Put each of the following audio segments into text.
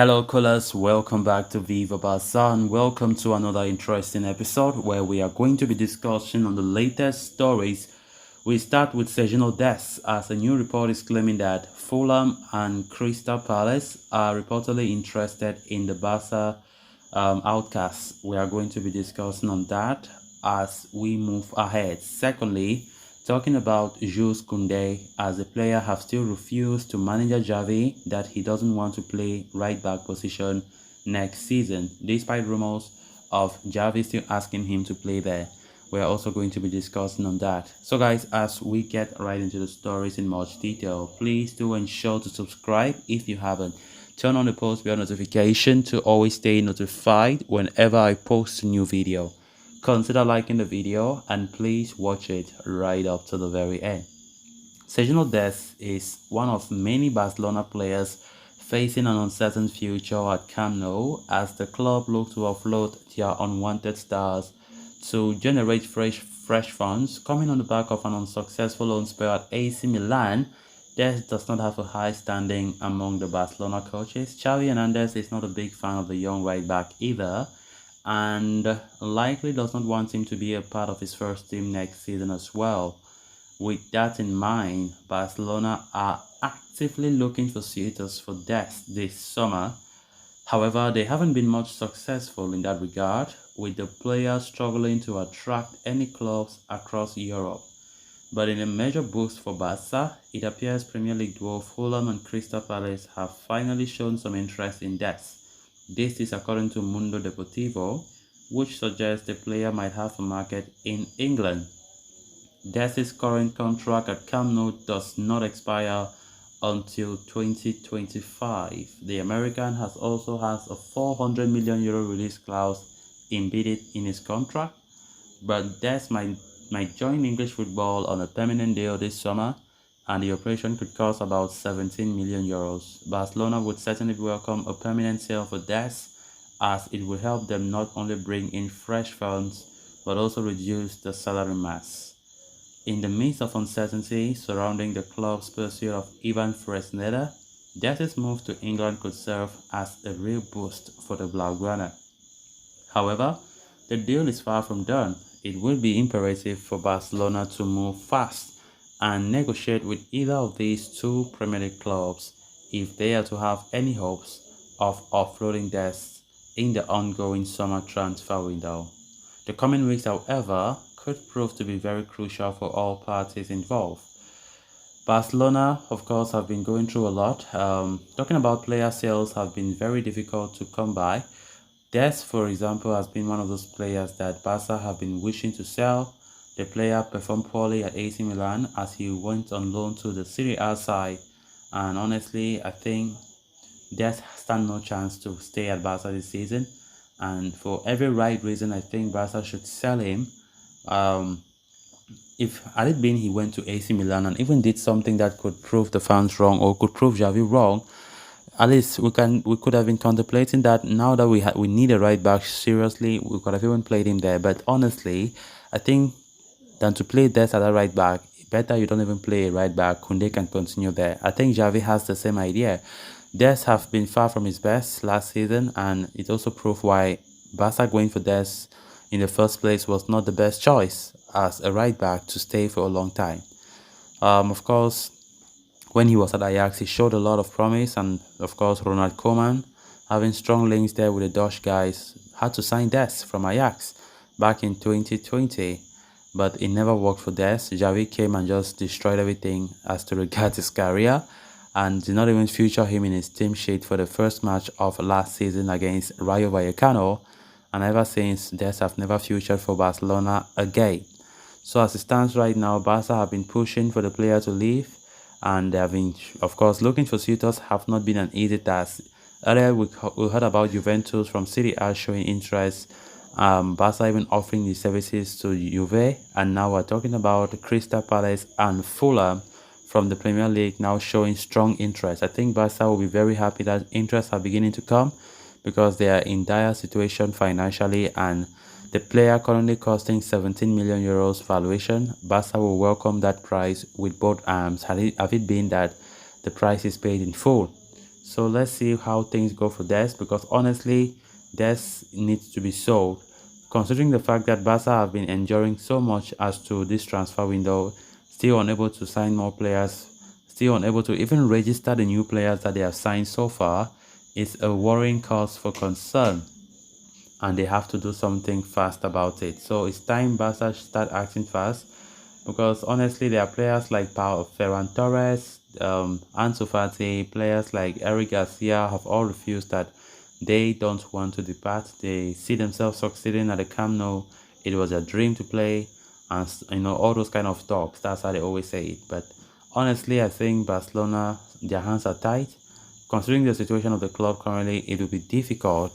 Hello, callers. Welcome back to Viva Barca and welcome to another interesting episode where we are going to be discussing on the latest stories. We start with Sergiño Dest as a new report is claiming that Fulham and Crystal Palace are reportedly interested in the Barca outcast. We are going to be discussing on that as we move ahead. Secondly, talking about Jules Kounde, as the player have still refused to manager Xavi that he doesn't want to play right back position next season, despite rumors of Xavi still asking him to play there. We're also going to be discussing on that. So guys, as we get right into the stories in much detail, please do ensure to subscribe if you haven't. Turn on the post bell notification to always stay notified whenever I post a new video. Consider liking the video and please watch it right up to the very end. Sergiño Dest is one of many Barcelona players facing an uncertain future at Camp Nou as the club looks to offload their unwanted stars to generate fresh funds. Coming on the back of an unsuccessful loan spell at AC Milan, Dest does not have a high standing among the Barcelona coaches. Xavi Hernandez is not a big fan of the young right back either, and likely does not want him to be a part of his first team next season as well. With that in mind, Barcelona are actively looking for suitors for Dest this summer. However, they haven't been much successful in that regard, with the player struggling to attract any clubs across Europe. But in a major boost for Barca, it appears Premier League duo Fulham and Crystal Palace have finally shown some interest in Dest. This is according to Mundo Deportivo, which suggests the player might have a market in England. Dest's current contract at Camp Nou does not expire until 2025. The American also has a €400 million release clause embedded in his contract, but Dest might join English football on a permanent deal this summer, and the operation could cost about €17 million. Barcelona would certainly welcome a permanent sale for Dest, as it will help them not only bring in fresh funds but also reduce the salary mass. In the midst of uncertainty surrounding the club's pursuit of Ivan Fresneda, Dest's move to England could serve as a real boost for the Blaugrana. However, the deal is far from done. It will be imperative for Barcelona to move fast and negotiate with either of these two Premier League clubs if they are to have any hopes of offloading Dest in the ongoing summer transfer window. The coming weeks, however, could prove to be very crucial for all parties involved. Barcelona, of course, have been going through a lot. Talking about player sales have been very difficult to come by. Dest, for example, has been one of those players that Barca have been wishing to sell. The player performed poorly at AC Milan as he went on loan to the Serie A side, and honestly, I think Dest stands no chance to stay at Barca this season, and for every right reason, I think Barca should sell him. If had it been he went to AC Milan and even did something that could prove the fans wrong or could prove Xavi wrong, at least we could have been contemplating that. Now that we need a right back seriously, we could have even played him there. But honestly, I think than to play Dest at a right back, better you don't even play a right back. Kounde can continue there. I think Xavi has the same idea. Dest have been far from his best last season, and it also proved why Barca going for Dest in the first place was not the best choice as a right back to stay for a long time. Of course, when he was at Ajax, he showed a lot of promise, and of course, Ronald Koeman, having strong links there with the Dutch guys, had to sign Dest from Ajax back in 2020. But it never worked for Dest. Xavi came and just destroyed everything as to regards his career, and did not even feature him in his team sheet for the first match of last season against Rayo Vallecano, and ever since, Dest have never featured for Barcelona again. So as it stands right now, Barca have been pushing for the player to leave, and they have been, of course, looking for suitors have not been an easy task. Earlier, we heard about Juventus from Serie A showing interest, Barca even offering the services to Juve, and now we're talking about Crystal Palace and Fulham from the Premier League now showing strong interest. I think Barca will be very happy that interests are beginning to come, because they are in dire situation financially, and the player currently costing €17 million valuation, Barca will welcome that price with both arms, have it been that the price is paid in full. So let's see how things go for Dest, because honestly, Dest needs to be sold. Considering the fact that Barca have been enduring so much as to this transfer window, still unable to sign more players, still unable to even register the new players that they have signed so far, is a worrying cause for concern, and they have to do something fast about it. So it's time Barca start acting fast, because honestly, there are players like Ferran Torres, Ansu Fati, players like Eric Garcia have all refused that they don't want to depart. They see themselves succeeding at the Camp Nou. It was a dream to play, and all those kind of talks. That's how they always say it. But honestly, I think Barcelona, their hands are tied. Considering the situation of the club currently, it will be difficult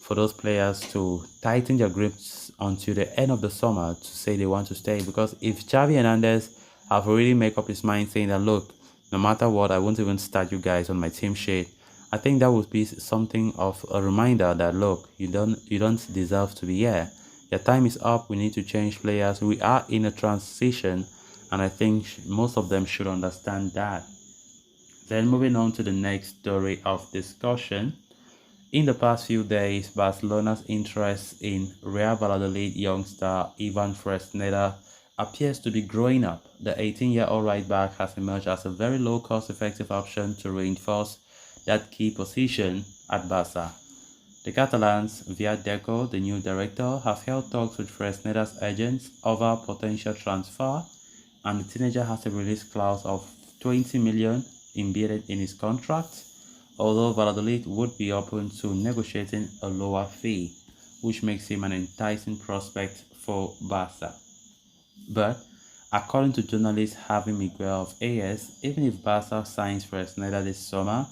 for those players to tighten their grips until the end of the summer to say they want to stay. Because if Xavi Hernandez have already made up his mind saying that, look, no matter what, I won't even start you guys on my team sheet, I think that would be something of a reminder that, look, you don't deserve to be here. Your time is up. We need to change players. We are in a transition, and I think most of them should understand that. Then moving on to the next story of discussion. In the past few days, Barcelona's interest in Real Valladolid youngster Ivan Fresneda appears to be growing up. The 18-year-old right-back has emerged as a very low-cost effective option to reinforce that key position at Barca. The Catalans, via Deco, the new director, have held talks with Fresneda's agents over potential transfer, and the teenager has a release clause of 20 million embedded in his contract, although Valladolid would be open to negotiating a lower fee, which makes him an enticing prospect for Barca. But according to journalist Javi Miguel of AS, even if Barca signs Fresneda this summer,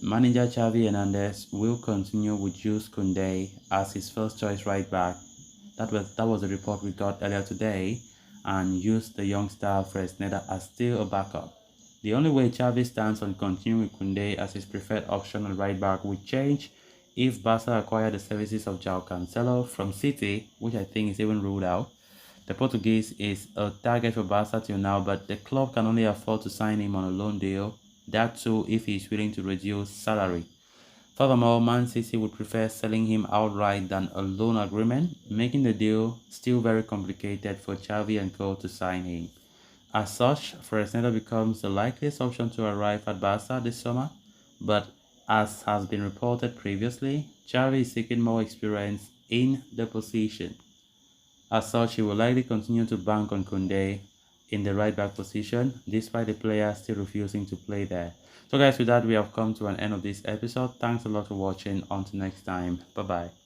manager Xavi Hernandez will continue with Jules Kounde as his first choice right back. That was a report we got earlier today, and used the youngster Fresneda as still a backup. The only way Xavi stands on continuing with Kounde as his preferred option on right back would change if Barca acquire the services of João Cancelo from City, which I think is even ruled out. The Portuguese is a target for Barca till now, but the club can only afford to sign him on a loan deal, that too if he is willing to reduce salary. Furthermore, Man City would prefer selling him outright than a loan agreement, making the deal still very complicated for Xavi and co to sign him. As such, Fresneda becomes the likeliest option to arrive at Barca this summer, but as has been reported previously, Xavi is seeking more experience in the position. As such, he will likely continue to bank on Kounde in the right back position, despite the player still refusing to play there. So guys, with that, we have come to an end of this episode. Thanks a lot for watching. Until next time, bye bye.